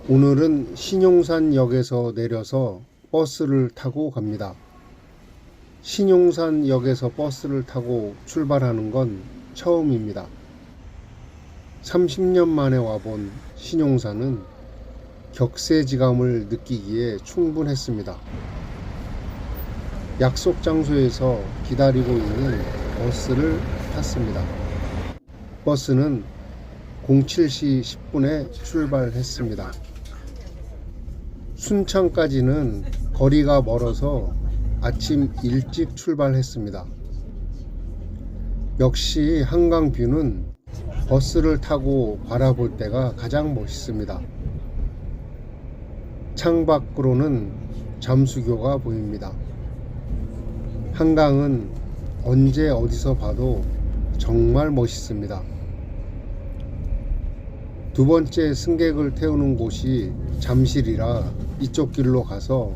오늘은 신용산역에서 내려서 버스를 타고 갑니다. 신용산역에서 버스를 타고 출발하는 건 처음입니다. 30년 만에 와본 신용산은 격세지감을 느끼기에 충분했습니다. 약속 장소에서 기다리고 있는 버스를 탔습니다. 버스는 07시 10분에 출발했습니다. 순창까지는 거리가 멀어서 아침 일찍 출발했습니다. 역시 한강뷰는 버스를 타고 바라볼 때가 가장 멋있습니다. 창밖으로는 잠수교가 보입니다. 한강은 언제 어디서 봐도 정말 멋있습니다. 두 번째 승객을 태우는 곳이 잠실이라 이쪽 길로 가서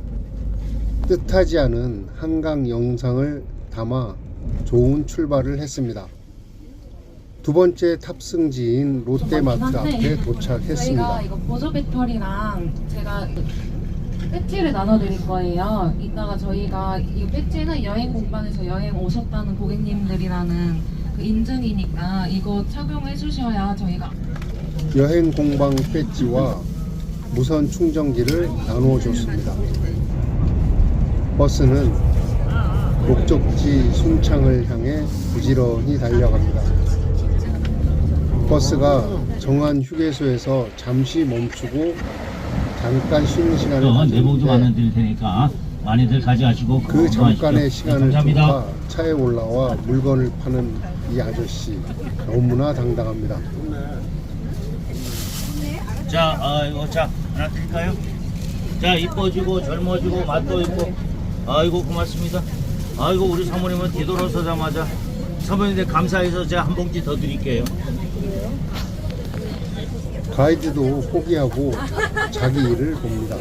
뜻하지 않은 한강 영상을 담아 좋은 출발을 했습니다. 두 번째 탑승지인 롯데마트 앞에 도착했습니다. 저희가 이거 보조 배터리랑 제가 배지를 나눠드릴 거예요. 이따가 저희가 이 배지는 여행 공방에서 여행 오셨다는 고객님들이라는 그 인증이니까 이거 착용해 주셔야 저희가 여행 공방 배지와 무선 충전기를 나누어 줬습니다. 버스는 목적지 순창을 향해 부지런히 달려갑니다. 버스가 정한 휴게소에서 잠시 멈추고 잠깐 쉬는 시간을 내복 좀 가졌는데 안 드릴 테니까 많이들 가져가시고 그 잠깐의 시간을 감사합니다. 쫓아 차에 올라와 물건을 파는 이 아저씨 너무나 당당합니다. 자, 이거 자 하나 드릴까요? 자, 이뻐지고 젊어지고 맛도 있고, 아이고 고맙습니다. 아이고 우리 사모님은 뒤돌아서자마자 사모님들 감사해서 제가 한 봉지 더 드릴게요. 가이드도 포기하고 자기 일을 봅니다.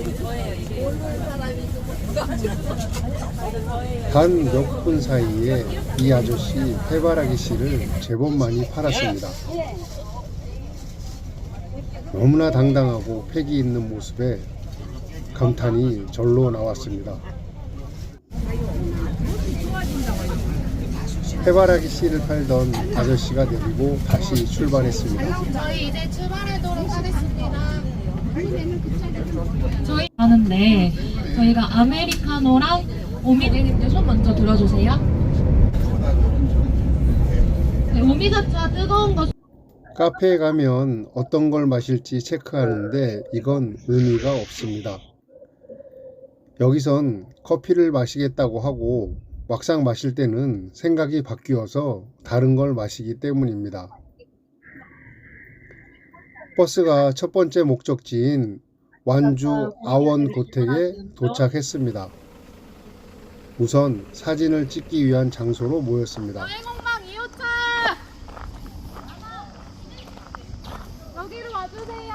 단 몇 분 사이에 이 아저씨 해바라기 씨를 제법 많이 팔았습니다. 너무나 당당하고 패기 있는 모습에 감탄이 절로 나왔습니다. 해바라기 씨를 팔던 아저씨가 내리고 다시 출발했습니다. 저희 이제 출발하도록 하겠습니다. 저희 하는데 저희가 아메리카노랑 오미자차 손 먼저 들어주세요. 네, 오미자차 뜨거운 거. 카페에 가면 어떤 걸 마실지 체크하는데 이건 의미가 없습니다. 여기선 커피를 마시겠다고 하고 막상 마실 때는 생각이 바뀌어서 다른 걸 마시기 때문입니다. 버스가 첫 번째 목적지인 완주 아원고택에 도착했습니다. 우선 사진을 찍기 위한 장소로 모였습니다. 여행공방 2호차 여기로 와주세요.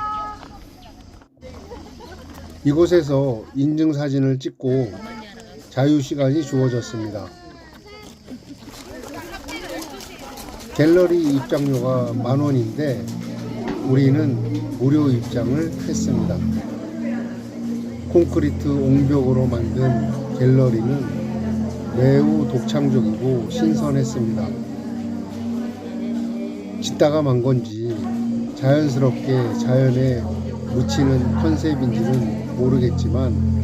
이곳에서 인증사진을 찍고 자유시간이 주어졌습니다. 갤러리 입장료가 10,000원인데 우리는 무료 입장을 했습니다. 콘크리트 옹벽으로 만든 갤러리는 매우 독창적이고 신선했습니다. 짓다가 만 건지 자연스럽게 자연에 묻히는 컨셉인지는 모르겠지만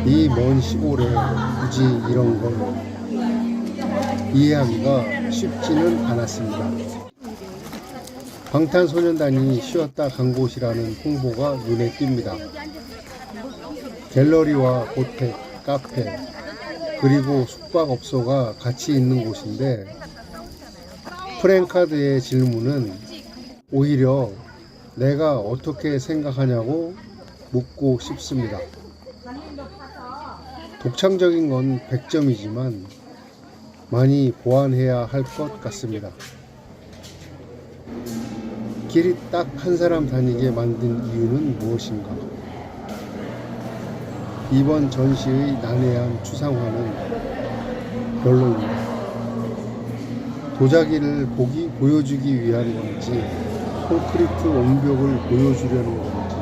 이 먼 시골에 굳이 이런 걸 이해하기가 쉽지는 않았습니다. 방탄소년단이 쉬었다 간 곳이라는 홍보가 눈에 띕니다. 갤러리와 고택, 카페, 그리고 숙박업소가 같이 있는 곳인데 프랭카드의 질문은 오히려 내가 어떻게 생각하냐고 묻고 싶습니다. 독창적인 건 100점이지만 많이 보완해야 할 것 같습니다. 길이 딱 한 사람 다니게 만든 이유는 무엇인가? 이번 전시의 난해한 추상화는 별로입니다. 도자기를 보여주기 위한 건지 콘크리트 옹벽을 보여주려는 건지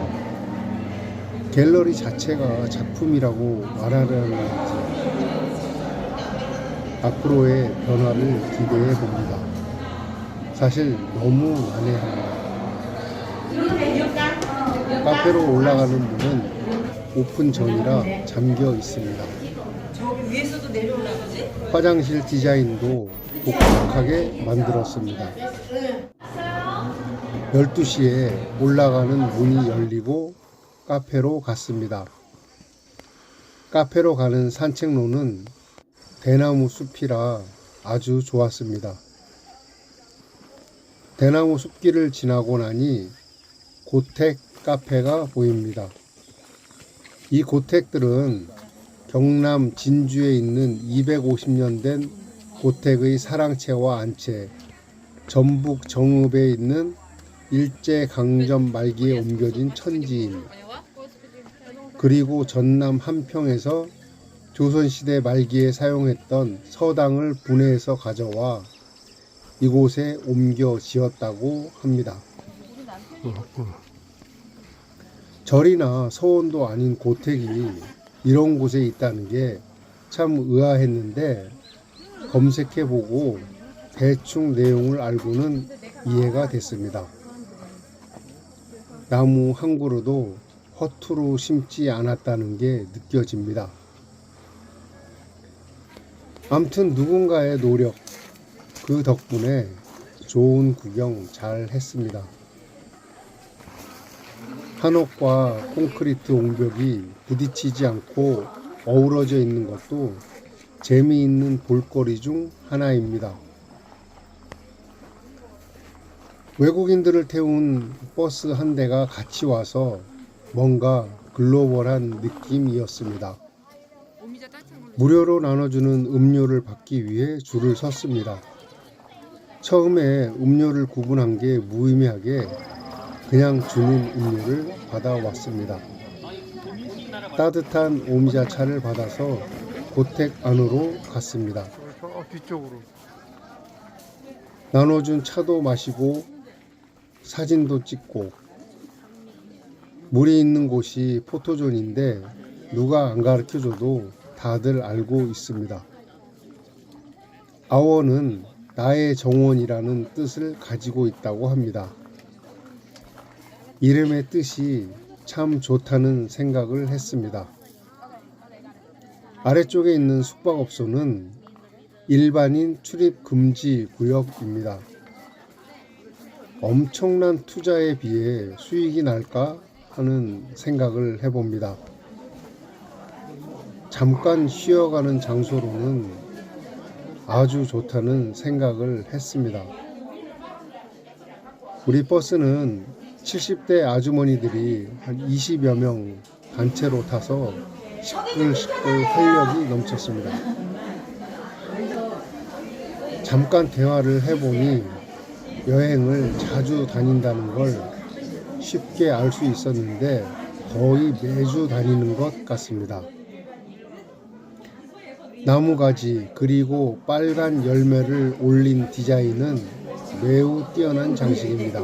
갤러리 자체가 작품이라고 말하려는 건지 앞으로의 변화를 기대해 봅니다. 사실 너무 난해합니다. 카페로 올라가는 문은 오픈 전이라 잠겨 있습니다. 저기 위에서도 내려오라고지? 화장실 디자인도 독특하게 만들었습니다. 12시에 올라가는 문이 열리고 카페로 갔습니다. 카페로 가는 산책로는 대나무 숲이라 아주 좋았습니다. 대나무 숲길을 지나고 나니 고택 카페가 보입니다. 이 고택들은 경남 진주에 있는 250년 된 고택의 사랑채와 안채, 전북 정읍에 있는 일제강점 말기에 옮겨진 천지임, 그리고 전남 함평에서 조선시대 말기에 사용했던 서당을 분해해서 가져와 이곳에 옮겨 지었다고 합니다. 절이나 서원도 아닌 고택이 이런 곳에 있다는 게 참 의아했는데 검색해보고 대충 내용을 알고는 이해가 됐습니다. 나무 한 그루도 허투루 심지 않았다는 게 느껴집니다. 암튼 누군가의 노력, 그 덕분에 좋은 구경 잘 했습니다. 한옥과 콘크리트 옹벽이 부딪히지 않고 어우러져 있는 것도 재미있는 볼거리 중 하나입니다. 외국인들을 태운 버스 한 대가 같이 와서 뭔가 글로벌한 느낌이었습니다. 무료로 나눠주는 음료를 받기 위해 줄을 섰습니다. 처음에 음료를 구분한 게 무의미하게 그냥 주는 음료를 받아왔습니다. 따뜻한 오미자 차를 받아서 고택 안으로 갔습니다. 뒤쪽으로. 나눠준 차도 마시고 사진도 찍고, 물이 있는 곳이 포토존인데 누가 안 가르쳐줘도 다들 알고 있습니다. 아원은 나의 정원이라는 뜻을 가지고 있다고 합니다. 이름의 뜻이 참 좋다는 생각을 했습니다. 아래쪽에 있는 숙박업소는 일반인 출입 금지 구역입니다. 엄청난 투자에 비해 수익이 날까 하는 생각을 해봅니다. 잠깐 쉬어가는 장소로는 아주 좋다는 생각을 했습니다. 우리 버스는 70대 아주머니들이 한 20여 명 단체로 타서 시끌시끌 활력이 넘쳤습니다. 잠깐 대화를 해보니 여행을 자주 다닌다는 걸 쉽게 알 수 있었는데 거의 매주 다니는 것 같습니다. 나무가지 그리고 빨간 열매를 올린 디자인은 매우 뛰어난 장식입니다.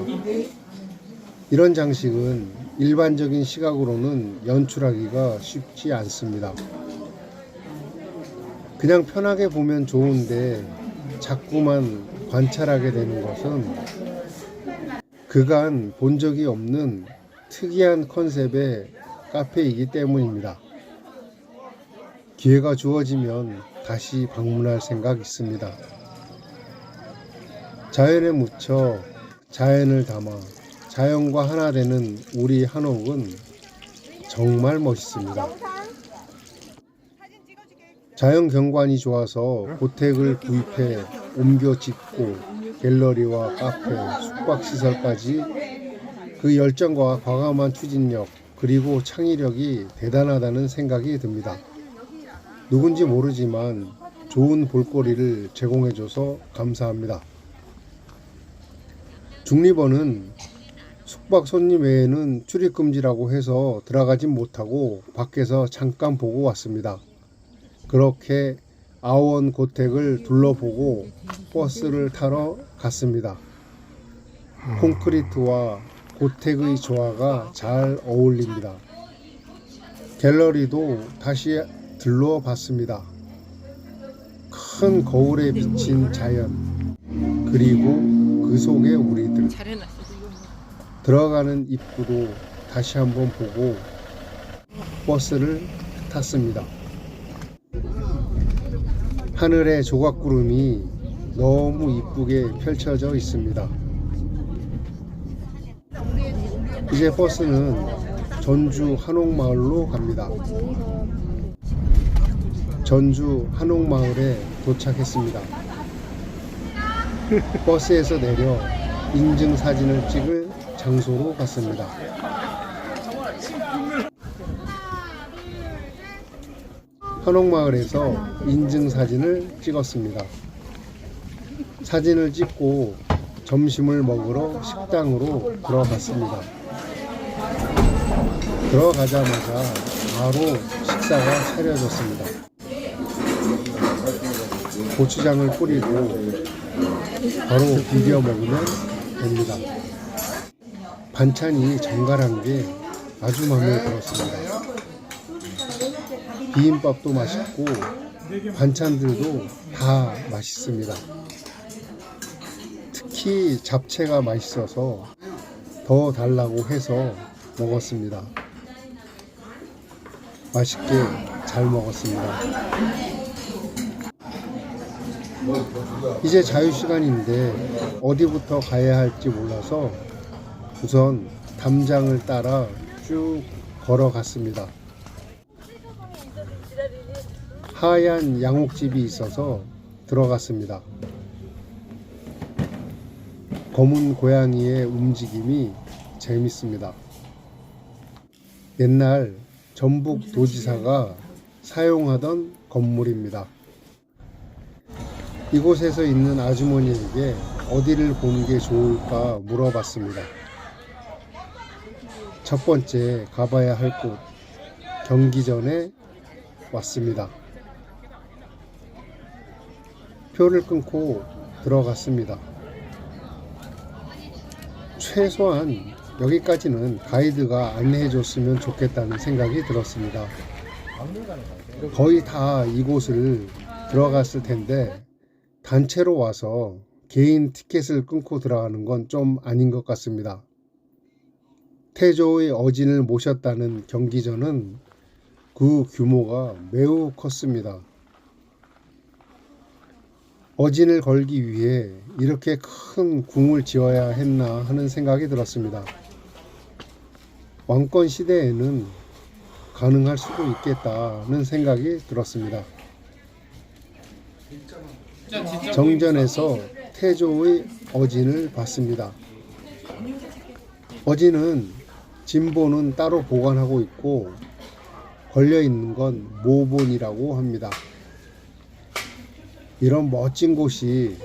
이런 장식은 일반적인 시각으로는 연출하기가 쉽지 않습니다. 그냥 편하게 보면 좋은데 자꾸만 관찰하게 되는 것은 그간 본 적이 없는 특이한 컨셉의 카페이기 때문입니다. 기회가 주어지면 다시 방문할 생각 있습니다. 자연에 묻혀 자연을 담아 자연과 하나 되는 우리 한옥은 정말 멋있습니다. 자연 경관이 좋아서 고택을 구입해 옮겨 짓고 갤러리와 카페, 숙박시설까지 그 열정과 과감한 추진력 그리고 창의력이 대단하다는 생각이 듭니다. 누군지 모르지만 좋은 볼거리를 제공해줘서 감사합니다. 중리버는 숙박 손님 외에는 출입금지라고 해서 들어가진 못하고 밖에서 잠깐 보고 왔습니다. 그렇게 아원 고택을 둘러보고 버스를 타러 갔습니다. 콘크리트와 고택의 조화가 잘 어울립니다. 갤러리도 다시 들러봤습니다. 큰 거울에 비친 자연, 그리고 그 속에 우리들. 들어가는 입구도 다시 한번 보고 버스를 탔습니다. 하늘에 조각구름이 너무 이쁘게 펼쳐져 있습니다. 이제 버스는 전주 한옥마을로 갑니다. 전주 한옥마을에 도착했습니다. 버스에서 내려 인증사진을 찍을 장소로 갔습니다. 한옥마을에서 인증사진을 찍었습니다. 사진을 찍고 점심을 먹으러 식당으로 들어갔습니다. 들어가자마자 바로 식사가 차려졌습니다. 고추장을 뿌리고 바로 비벼 먹으면 됩니다. 반찬이 정갈한 게 아주 마음에 들었습니다. 비빔밥도 맛있고 반찬들도 다 맛있습니다. 특히 잡채가 맛있어서 더 달라고 해서 먹었습니다. 맛있게 잘 먹었습니다. 이제 자유시간인데 어디부터 가야 할지 몰라서 우선 담장을 따라 쭉 걸어갔습니다. 하얀 양옥집이 있어서 들어갔습니다. 검은 고양이의 움직임이 재밌습니다. 옛날 전북 도지사가 사용하던 건물입니다. 이곳에서 있는 아주머니에게 어디를 보는 게 좋을까 물어봤습니다. 첫 번째 가봐야 할 곳, 경기전에 왔습니다. 표를 끊고 들어갔습니다. 최소한 여기까지는 가이드가 안내해 줬으면 좋겠다는 생각이 들었습니다. 거의 다 이곳을 들어갔을 텐데 단체로 와서 개인 티켓을 끊고 들어가는 건 좀 아닌 것 같습니다. 태조의 어진을 모셨다는 경기전은 그 규모가 매우 컸습니다. 어진을 걸기 위해 이렇게 큰 궁을 지어야 했나 하는 생각이 들었습니다. 왕권 시대에는 가능할 수도 있겠다는 생각이 들었습니다. 정전에서 태조의 어진을 봤습니다. 어진은 진본은 따로 보관하고 있고 걸려있는 건 모본이라고 합니다. 이런 멋진 곳이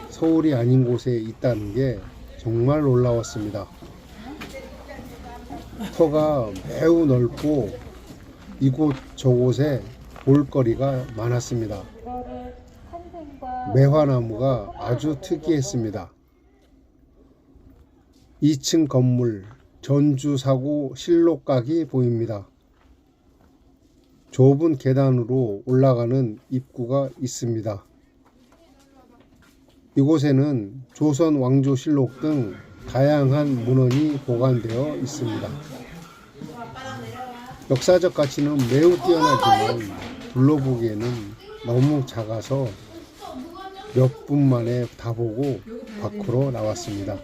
서울이 아닌 곳에 있다는 게 정말 놀라웠습니다. 터가 매우 넓고 이곳 저곳에 볼거리가 많았습니다. 매화나무가 아주 특이했습니다. 2층 건물 전주사고 실록각이 보입니다. 좁은 계단으로 올라가는 입구가 있습니다. 이곳에는 조선 왕조실록 등 다양한 문헌이 보관되어 있습니다. 역사적 가치는 매우 뛰어나지만 둘러보기에는 너무 작아서 몇 분 만에 다 보고 밖으로 나왔습니다.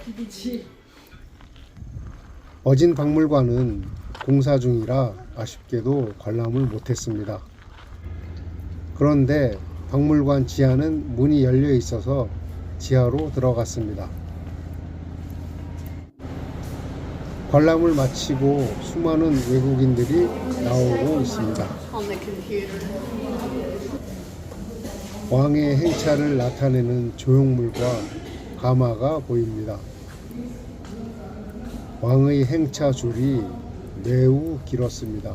어진 박물관은 공사 중이라 아쉽게도 관람을 못했습니다. 그런데 박물관 지하는 문이 열려 있어서 지하로 들어갔습니다. 관람을 마치고 수많은 외국인들이 나오고 있습니다. 왕의 행차를 나타내는 조형물과 가마가 보입니다. 왕의 행차 줄이 매우 길었습니다.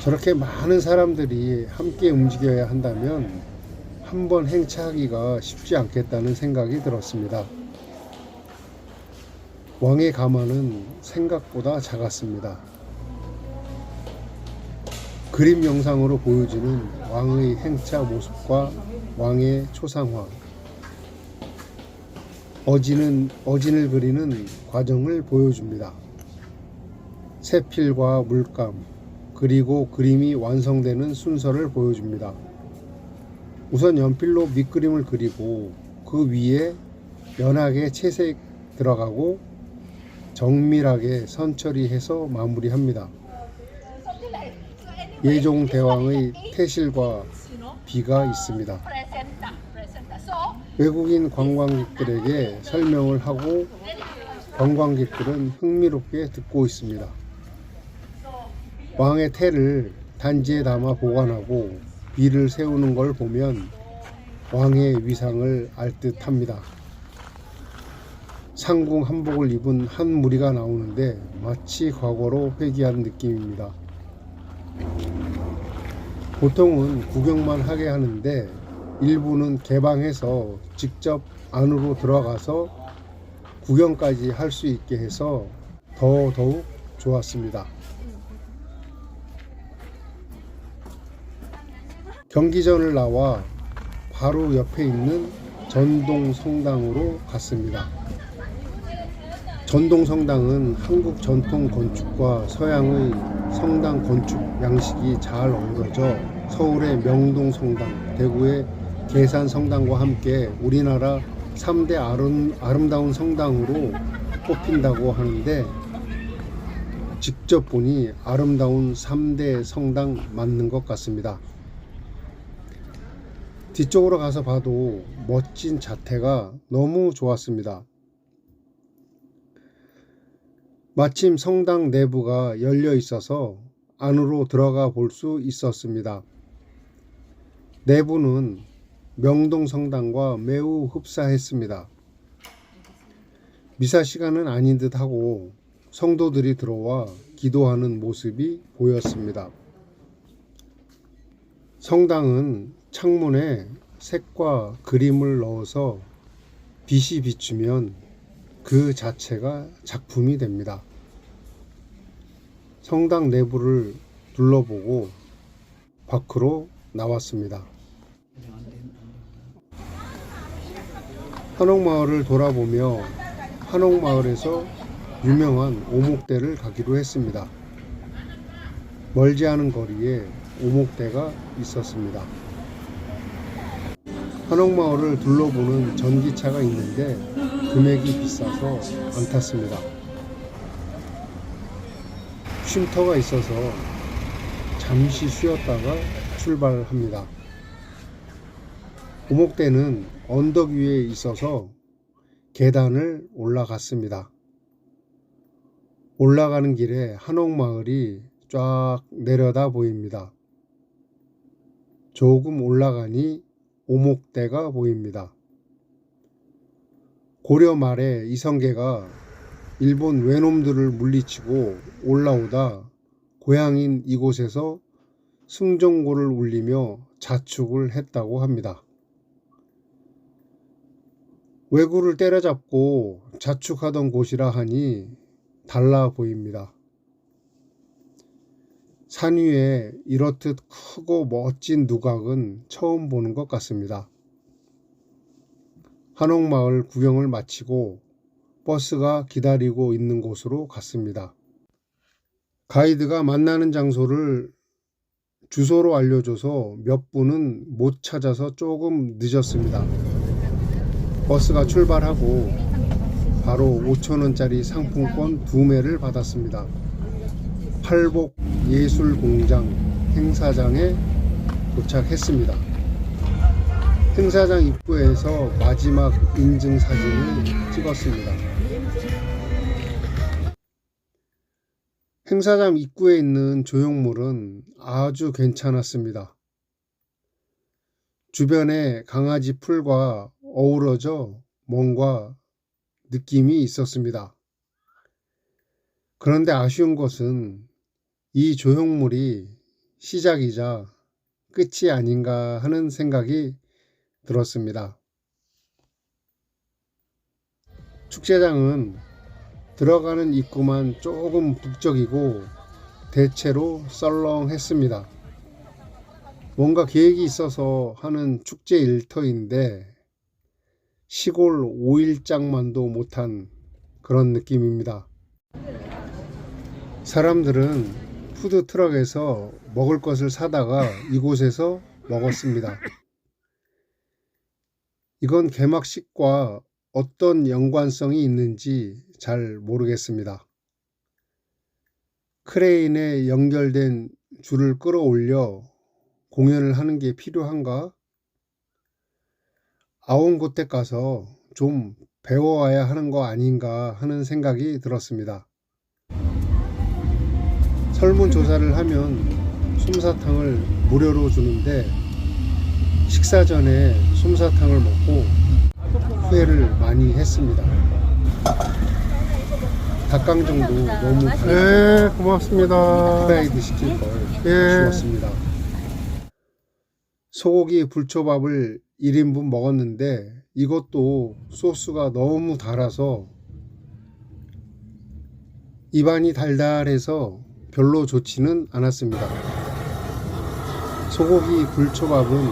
저렇게 많은 사람들이 함께 움직여야 한다면 한 번 행차하기가 쉽지 않겠다는 생각이 들었습니다. 왕의 가마는 생각보다 작았습니다. 그림 영상으로 보여주는 왕의 행차 모습과 왕의 초상화, 어진을 그리는 과정을 보여줍니다. 세필과 물감, 그리고 그림이 완성되는 순서를 보여줍니다. 우선 연필로 밑그림을 그리고 그 위에 연하게 채색 들어가고 정밀하게 선 처리해서 마무리합니다. 예종 대왕의 태실과 비가 있습니다. 외국인 관광객들에게 설명을 하고 관광객들은 흥미롭게 듣고 있습니다. 왕의 태를 단지에 담아 보관하고 비를 세우는 걸 보면 왕의 위상을 알 듯합니다. 상궁 한복을 입은 한 무리가 나오는데 마치 과거로 회귀한 느낌입니다. 보통은 구경만 하게 하는데 일부는 개방해서 직접 안으로 들어가서 구경까지 할 수 있게 해서 더더욱 좋았습니다. 경기전을 나와 바로 옆에 있는 전동 성당으로 갔습니다. 전동 성당은 한국 전통 건축과 서양의 성당 건축 양식이 잘 어우러져 서울의 명동 성당, 대구의 계산 성당과 함께 우리나라 3대 아름다운 성당으로 꼽힌다고 하는데 직접 보니 아름다운 3대 성당 맞는 것 같습니다. 뒤쪽으로 가서 봐도 멋진 자태가 너무 좋았습니다. 마침 성당 내부가 열려 있어서 안으로 들어가 볼 수 있었습니다. 내부는 명동 성당과 매우 흡사했습니다. 미사 시간은 아닌 듯 하고 성도들이 들어와 기도하는 모습이 보였습니다. 성당은 창문에 색과 그림을 넣어서 빛이 비추면 그 자체가 작품이 됩니다. 성당 내부를 둘러보고 밖으로 나왔습니다. 한옥마을을 돌아보며 한옥마을에서 유명한 오목대를 가기로 했습니다. 멀지 않은 거리에 오목대가 있었습니다. 한옥마을을 둘러보는 전기차가 있는데 금액이 비싸서 안 탔습니다. 쉼터가 있어서 잠시 쉬었다가 출발합니다. 오목대는 언덕 위에 있어서 계단을 올라갔습니다. 올라가는 길에 한옥마을이 쫙 내려다 보입니다. 조금 올라가니 오목대가 보입니다. 고려 말에 이성계가 일본 외놈들을 물리치고 올라오다 고향인 이곳에서 승종고를 울리며 자축을 했다고 합니다. 왜구를 때려잡고 자축하던 곳이라 하니 달라 보입니다. 산 위에 이렇듯 크고 멋진 누각은 처음 보는 것 같습니다. 한옥마을 구경을 마치고 버스가 기다리고 있는 곳으로 갔습니다. 가이드가 만나는 장소를 주소로 알려줘서 몇 분은 못 찾아서 조금 늦었습니다. 버스가 출발하고 바로 5,000원짜리 상품권 2매를 받았습니다. 팔복예술공장 행사장에 도착했습니다. 행사장 입구에서 마지막 인증 사진을 찍었습니다. 행사장 입구에 있는 조형물은 아주 괜찮았습니다. 주변에 강아지 풀과 어우러져 뭔가 느낌이 있었습니다. 그런데 아쉬운 것은 이 조형물이 시작이자 끝이 아닌가 하는 생각이 들었습니다. 축제장은 들어가는 입구만 조금 북적이고 대체로 썰렁했습니다. 뭔가 계획이 있어서 하는 축제 일터인데 시골 5일장만도 못한 그런 느낌입니다. 사람들은 푸드트럭에서 먹을 것을 사다가 이곳에서 먹었습니다. 이건 개막식과 어떤 연관성이 있는지 잘 모르겠습니다. 크레인에 연결된 줄을 끌어올려 공연을 하는 게 필요한가? 아웅고택 가서 좀 배워와야 하는 거 아닌가 하는 생각이 들었습니다. 설문조사를 하면 솜사탕을 무료로 주는데 식사 전에 솜사탕을 먹고 후회를 많이 했습니다. 닭강정도 너무 네, 고맙습니다. 프라이드 시킬 걸 주었습니다. 소고기 불초밥을 1인분 먹었는데 이것도 소스가 너무 달아서 입안이 달달해서 별로 좋지는 않았습니다. 소고기 불초밥은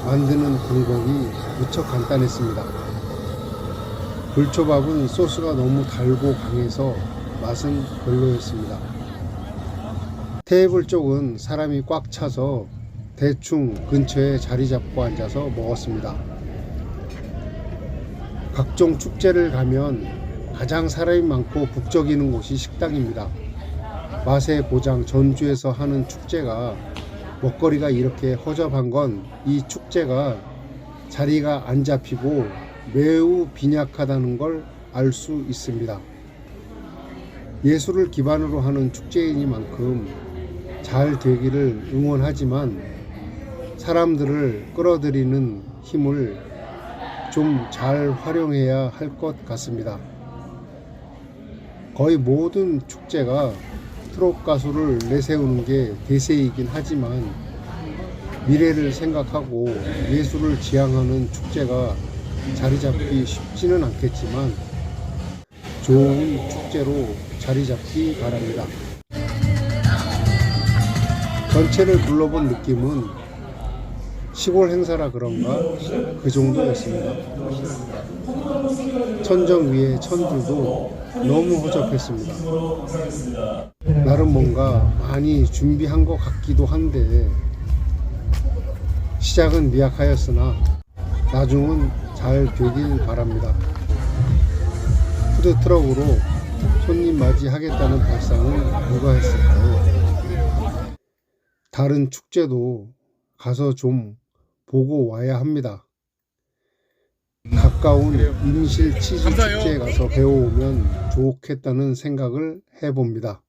만드는 방법이 무척 간단했습니다. 불초밥은 소스가 너무 달고 강해서 맛은 별로였습니다. 테이블 쪽은 사람이 꽉 차서 대충 근처에 자리 잡고 앉아서 먹었습니다. 각종 축제를 가면 가장 사람이 많고 북적이는 곳이 식당입니다. 맛의 고장 전주에서 하는 축제가 먹거리가 이렇게 허접한 건 이 축제가 자리가 안 잡히고 매우 빈약하다는 걸 알 수 있습니다. 예술을 기반으로 하는 축제이니만큼 잘 되기를 응원하지만 사람들을 끌어들이는 힘을 좀 잘 활용해야 할 것 같습니다. 거의 모든 축제가 트롯 가수를 내세우는 게 대세이긴 하지만 미래를 생각하고 예술을 지향하는 축제가 자리 잡기 쉽지는 않겠지만 좋은 축제로 자리 잡기 바랍니다. 전체를 둘러본 느낌은 시골 행사라 그런가 그 정도였습니다. 천정 위의 천주도 너무 허접했습니다. 나름 뭔가 많이 준비한 것 같기도 한데 시작은 미약하였으나 나중은 잘 되길 바랍니다. 푸드트럭으로 손님 맞이하겠다는 발상을 누가 했을까요? 다른 축제도 가서 좀 보고 와야 합니다. 가까운 임실 치즈 축제에 가서 배워오면 좋겠다는 생각을 해봅니다.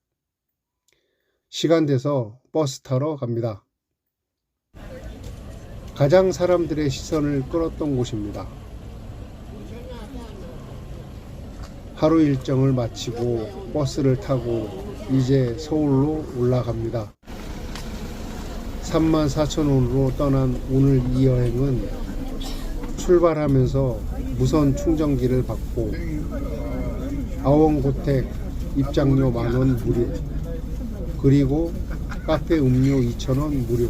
시간 돼서 버스 타러 갑니다. 가장 사람들의 시선을 끌었던 곳입니다. 하루 일정을 마치고 버스를 타고 이제 서울로 올라갑니다. 34,000원으로 떠난 오늘 이 여행은 출발하면서 무선 충전기를 받고 아웅고택 입장료 10,000원 무료, 그리고 카페 음료 2,000원 무료,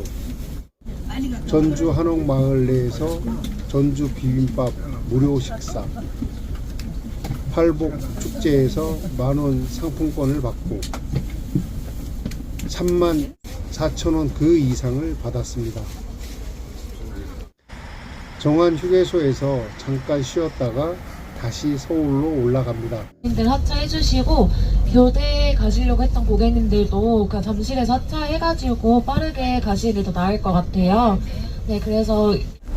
전주 한옥마을 내에서 전주 비빔밥 무료 식사, 팔복 축제에서 10,000원 상품권을 받고 34,000원 그 이상을 받았습니다. 정한 휴게소에서 잠깐 쉬었다가 다시 서울로 올라갑니다. 고객님들 하차해주시고 교대 가시려고 했던 고객님들도 그냥 잠실에서 하차해가지고 빠르게 가시길 더 나을 것 같아요. 네, 그래서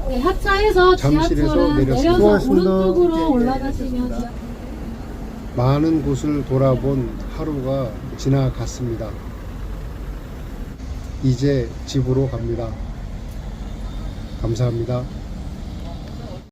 네, 하차해서 잠실에서 지하철은 내렸습니다. 내려서 고맙습니다. 오른쪽으로 올라가시면 많은 곳을 돌아본 하루가 지나갔습니다. 이제 집으로 갑니다. 감사합니다.